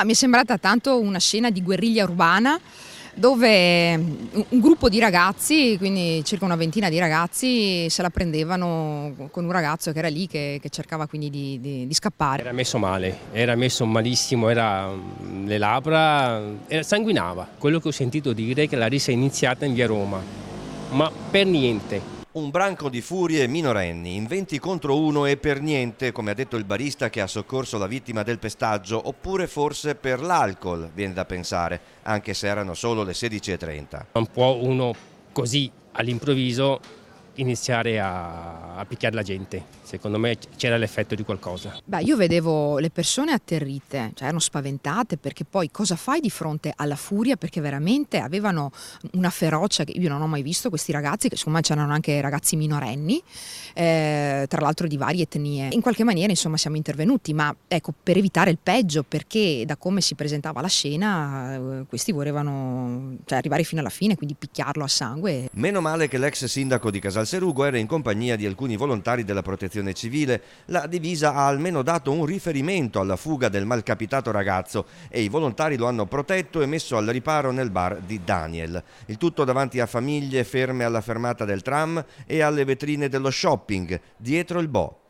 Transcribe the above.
Mi è sembrata tanto una scena di guerriglia urbana dove un gruppo di ragazzi, quindi circa una ventina di ragazzi, se la prendevano con un ragazzo che era lì che cercava quindi di scappare. Era messo male, era messo malissimo, le labbra, sanguinava. Quello che ho sentito dire è che la rissa è iniziata in via Roma, ma per niente. Un branco di furie minorenni, in 20 contro 1 e per niente, come ha detto il barista che ha soccorso la vittima del pestaggio, oppure forse per l'alcol, viene da pensare, anche se erano solo le 16:30. Non può uno così all'improvviso iniziare a picchiare la gente. Secondo me c'era l'effetto di qualcosa. Io vedevo le persone atterrite, cioè erano spaventate, perché poi cosa fai di fronte alla furia? Perché veramente avevano una ferocia che io non ho mai visto, questi ragazzi, che secondo me c'erano anche ragazzi minorenni, tra l'altro di varie etnie. In qualche maniera insomma siamo intervenuti, ma ecco, per evitare il peggio, perché da come si presentava la scena questi volevano arrivare fino alla fine, quindi picchiarlo a sangue. Meno male che l'ex sindaco di Casalserugo era in compagnia di alcuni volontari della protezione civile. La divisa ha almeno dato un riferimento alla fuga del malcapitato ragazzo e i volontari lo hanno protetto e messo al riparo nel bar di Daniel. Il tutto davanti a famiglie ferme alla fermata del tram e alle vetrine dello shopping, dietro il Bo'.